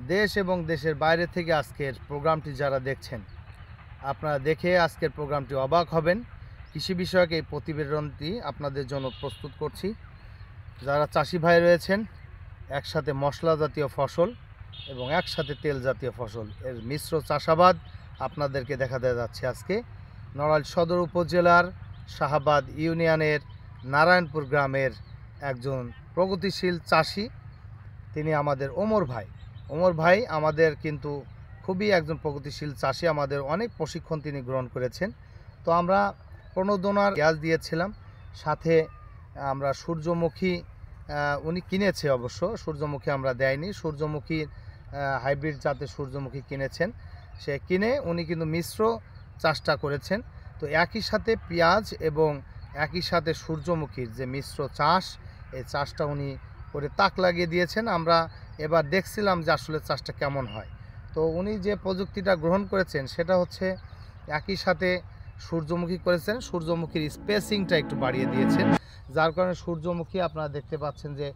দেশ এবং দেশের বাইরে থেকে আজকের প্রোগ্রামটি যারা দেখছেন, আপনারা দেখে আজকের প্রোগ্রামটি অবাক হবেন। কৃষি বিষয়ক এই প্রতিবেদনটি আপনাদের জন্য প্রস্তুত করছি। যারা চাষি ভাই রয়েছেন, একসাথে মশলা জাতীয় ফসল এবং একসাথে তেল জাতীয় ফসল এর মিশ্র চাষাবাদ আপনাদেরকে দেখাতে যাচ্ছে। আজকে নড়াইল সদর উপজেলার শাহাবাদ ইউনিয়নের নারায়ণপুর গ্রামের একজন প্রগতিশীল চাষি, তিনি আমাদের ওমর ভাই আমাদের কিন্তু খুবই একজন প্রগতিশীল চাষি। আমাদের অনেক প্রশিক্ষণ তিনি গ্রহণ করেছেন। তো আমরা প্রণোদনার গ্যাস দিয়েছিলাম, সাথে আমরা সূর্যমুখী উনি কিনেছে, অবশ্য সূর্যমুখী আমরা দেয়নি। সূর্যমুখী হাইব্রিড জাতের সূর্যমুখী কিনেছেন, সে কিনে উনি কিন্তু মিশ্র চাষটা করেছেন। তো একই সাথে পেঁয়াজ এবং একই সাথে সূর্যমুখীর যে মিশ্র চাষ, এই চাষটা উনি করে তাক লাগিয়ে দিয়েছেন। আমরা এবার দেখছিলাম যে আসলে চাষটা কেমন হয়। তো উনি যে প্রযুক্তিটা গ্রহণ করেছেন সেটা হচ্ছে একই সাথে সূর্যমুখী করেছেন, সূর্যমুখীর স্পেসিংটা একটু বাড়িয়ে দিয়েছেন, যার কারণে সূর্যমুখী আপনারা দেখতে পাচ্ছেন যে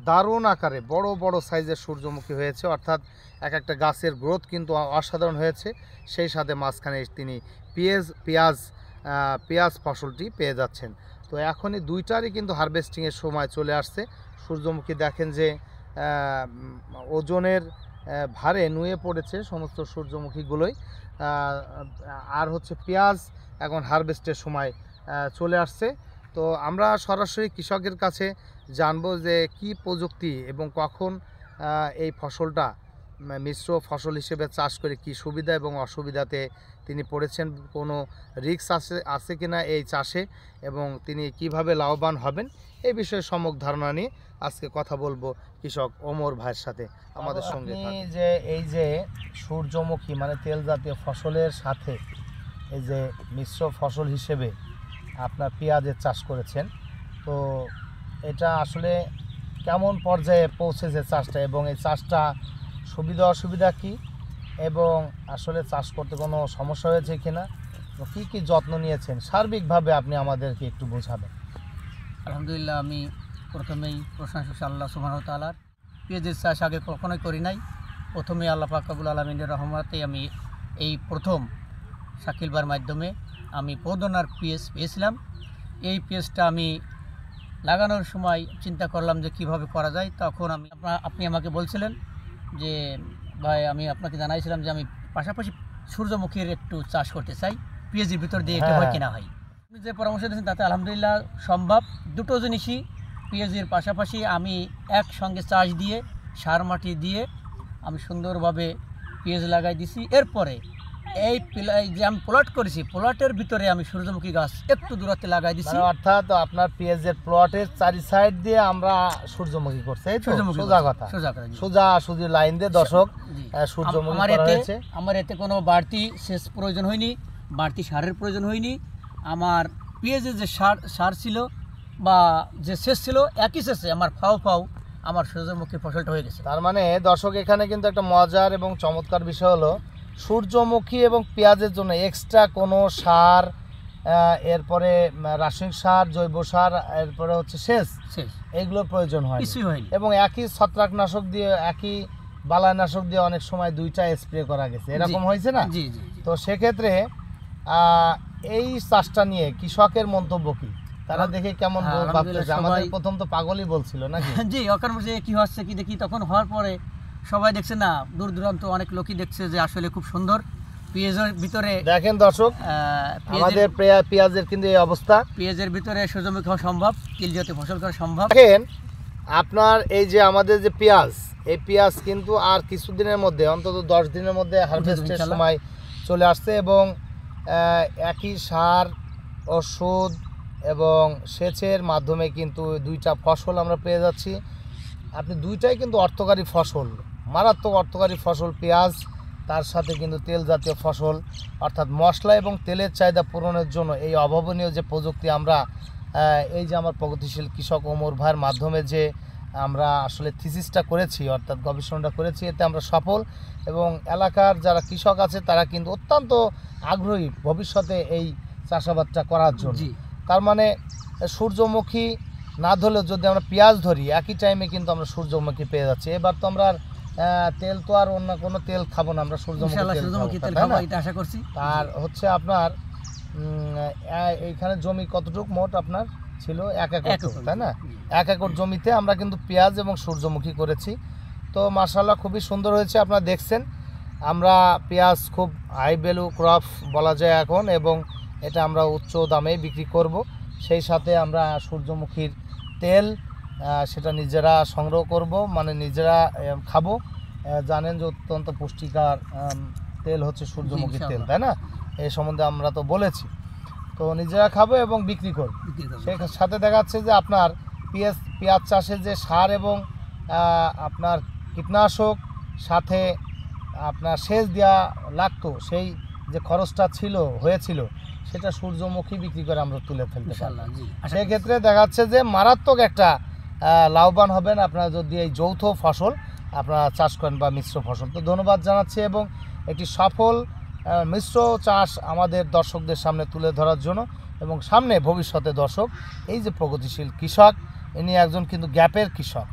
দারুণ আকারে বড় বড় সাইজের সূর্যমুখী হয়েছে, অর্থাৎ এক একটা গাছের গ্রোথ কিন্তু অসাধারণ হয়েছে। সেই সাথে মাঝখানে তিনি পেঁয়াজ ফসলটি পেয়ে যাচ্ছেন। তো এখনই দুইটারই কিন্তু হারভেস্টিংয়ের সময় চলে আসছে। সূর্যমুখী দেখেন যে ওজনের ভারে নুয়ে পড়েছে সমস্ত সূর্যমুখীগুলোই, আর হচ্ছে পেঁয়াজ এখন হারভেস্টের সময় চলে আসছে। তো আমরা সরাসরি কৃষকের কাছে জানবো যে কি প্রযুক্তি এবং কখন এই ফসলটা মিশ্র ফসল হিসেবে চাষ করে কি সুবিধা এবং অসুবিধাতে তিনি পড়েছেন, কোনো রিস্ক আছে কিনা এই চাষে, এবং তিনি কিভাবে লাভবান হবেন, এই বিষয়ে সম্যক ধারণা নিয়ে আজকে কথা বলবো কৃষক ওমর ভাইয়ের সাথে। আমাদের সঙ্গে যে এই যে সূর্যমুখী মানে তেল জাতীয় ফসলের সাথে এই যে মিশ্র ফসল হিসেবে আপনার পেঁয়াজের চাষ করেছেন, তো এটা আসলে কেমন পর্যায়ে পৌঁছেছে চাষটা, এবং এই চাষটা সুবিধা অসুবিধা কি, এবং আসলে চাষ করতে কোনো সমস্যা হয়েছে কিনা, কি কি যত্ন নিয়েছেন সার্বিকভাবে আপনি আমাদেরকে একটু বোঝাবেন। আলহামদুলিল্লাহ, আমি প্রথমেই প্রশংসা আল্লাহ সুবহানাহু ওয়া তাআলার। পেঁয়াজের চাষ আগে কখনোই করি নাই। প্রথমে আল্লাহ পাক রব্বুল আলামিনের রহমতে আমি এই প্রথম শাকিলবার মাধ্যমে আমি প্রণোদনার পেঁয়াজ পেয়েছিলাম। এই পেঁয়াজটা আমি লাগানোর সময় চিন্তা করলাম যে কিভাবে করা যায়। তখন আপনি আমাকে বলছিলেন যে ভাই, আমি আপনাকে জানাইছিলাম যে আমি পাশাপাশি সূর্যমুখীর একটু চাষ করতে চাই, পেঁয়াজের ভিতর দিয়ে একটু হয় কিনা হয়। আপনি যে পরামর্শ দিয়েছেন তাতে আলহামদুলিল্লাহ সম্ভব। দুটো জিনিসই পেঁয়াজের পাশাপাশি আমি একসঙ্গে চাষ দিয়ে সার মাটি দিয়ে আমি সুন্দরভাবে পেঁয়াজ লাগাই দিছি। এরপরে এই যে আমি প্লট করেছি, প্লটের ভিতরে আমি সূর্যমুখী গাছ একটু দূরত্বে লাগাই দিছি। অর্থাৎ আপনার পেঁয়াজের প্লটের চারি সাইড দিয়ে আমরা সূর্যমুখী করছি, সোজা কথা, সোজা সুজি লাইন দিয়ে দর্শক সূর্যমুখী করা হয়েছে। আমার এতে কোনো বাড়তি সেচ প্রয়োজন হয়নি, বাড়তি সারের প্রয়োজন হয়নি। আমার পেঁয়াজের যে সার ছিল বা যে সেচ ছিল, একই সেচে আমার ফাও আমার সূর্যমুখী ফসলটা হয়ে গেছে। তার মানে দর্শক এখানে কিন্তু একটা মজার এবং চমৎকার বিষয় হলো, সূর্যমুখী এবং পেঁয়াজের জন্য এক্সট্রা কোনো সার, এরপরে রাসায়নিক সার, জৈব সার, এরপরে হচ্ছে সেচ, এইগুলোর প্রয়োজন হয় এবং একই ছত্রাকনাশক দিয়ে, একই বালাইনাশক দিয়ে অনেক সময় দুইটা স্প্রে করা গেছে, এরকম হয়েছে না? তো সেক্ষেত্রে এই চাষটা নিয়ে কৃষকের মন্তব্য কি, তারা দেখে কেমন ভাবতেছে? আমাদের প্রথম তো পাগলই বলছিল নাকি? জি, ওখানে বসে কি হচ্ছে কি দেখি, তখন হওয়ার পরে সবাই দেখছে না, দূর দূরান্ত অনেক লোকই দেখছে যে আসলে খুব সুন্দর পেঁয়াজের ভিতরে। দেখেন দর্শক, আমাদের পেঁয়াজের কিন্তু এই অবস্থা, পেঁয়াজের ভিতরে সূর্যমুখী হওয়া সম্ভব, তেল জাতীয় ফসল করা সম্ভব। দেখেন আপনার এই যে আমাদের যে পেঁয়াজ, এই পেঁয়াজ কিন্তু আর কিছুদিনের মধ্যে, অন্তত 10 দিনের মধ্যে হারভেস্টের সময় চলে আসছে, এবং একই সার, ওষুধ এবং সেচের মাধ্যমে কিন্তু দুইটা ফসল আমরা পেয়ে যাচ্ছি। আপনি দুইটাই কিন্তু অর্থকারী ফসল, মারাত্মক অর্থকারী ফসল পেঁয়াজ, তার সাথে কিন্তু তেল জাতীয় ফসল, অর্থাৎ মশলা এবং তেলের চাহিদা পূরণের জন্য এই অভাবনীয় যে প্রযুক্তি আমরা এই যে আমার প্রগতিশীল কৃষক ওমর ভাইয়ের মাধ্যমে যে আমরা আসলে থিসিসটা করেছি, অর্থাৎ গবেষণাটা করেছি, এতে আমরা সফল, এবং এলাকার যারা কৃষক আছে তারা কিন্তু অত্যন্ত আগ্রহী ভবিষ্যতে এই চাষাবাদটা করার জন্য। তার মানে সূর্যমুখী না ধরলেও যদি আমরা পেঁয়াজ ধরি, একই টাইমে কিন্তু আমরা সূর্যমুখী পেয়ে যাচ্ছি। এবার তো আমরা তেল তো আর অন্য কোনো তেল খাবো না, আমরা সূর্যমুখী ইনশাআল্লাহ তেল সূর্যমুখী তেল খাবো, খাবো তাই না? এটা আশা করছি। আর হচ্ছে আপনার এইখানে জমি কতটুকু মোট আপনার ছিল? 1 একর, তাই না? 1 একর জমিতে আমরা কিন্তু পেঁয়াজ এবং সূর্যমুখী করেছি। তো মাশাআল্লাহ খুবই সুন্দর হয়েছে, আপনারা দেখছেন। আমরা পেঁয়াজ খুব হাই ভ্যালু ক্রপ বলা যায় এখন, এবং এটা আমরা উচ্চ দামে বিক্রি করব। সেই সাথে আমরা সূর্যমুখীর তেল সেটা নিজেরা সংগ্রহ করব, মানে নিজেরা খাবো। জানেন যে অত্যন্ত পুষ্টিকর তেল হচ্ছে সূর্যমুখীর তেল, তাই না? এই সম্বন্ধে আমরা তো বলেছি। তো নিজেরা খাবো এবং বিক্রি করব। সেই সাথে দেখা যাচ্ছে যে আপনার পেঁয়াজ চাষে যে সার এবং আপনার কীটনাশক সাথে আপনার সেচ দেওয়া লাগতো, সেই যে খরচটা হয়েছিল সেটা সূর্যমুখী বিক্রি করে আমরা তুলে ফেলতে পারবো। সেক্ষেত্রে দেখা যাচ্ছে যে মারাত্মক একটা লাভবান হবেন আপনারা যদি এই যৌথ ফসল আপনারা চাষ করেন বা মিশ্র ফসল। তো ধন্যবাদ জানাচ্ছি, এবং একটি সফল মিশ্র চাষ আমাদের দর্শকদের সামনে তুলে ধরার জন্য, এবং সামনে ভবিষ্যতে দর্শক এই যে প্রগতিশীল কৃষক, ইনি একজন কিন্তু গ্যাপের কৃষক,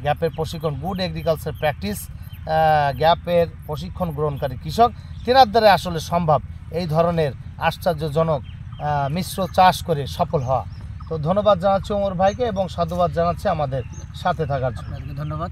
গ্যাপের প্রশিক্ষণ, গুড এগ্রিকালচার প্র্যাকটিস গ্যাপের প্রশিক্ষণ গ্রহণকারী কৃষক। তেনার দ্বারা আসলে সম্ভব এই ধরনের আশ্চর্যজনক মিশ্র চাষ করে সফল হওয়া। তো ধন্যবাদ জানাচ্ছি ওমর ভাইকে, এবং সাধুবাদ জানাচ্ছি আমাদের সাথে থাকার জন্য। আপনাদেরকে ধন্যবাদ।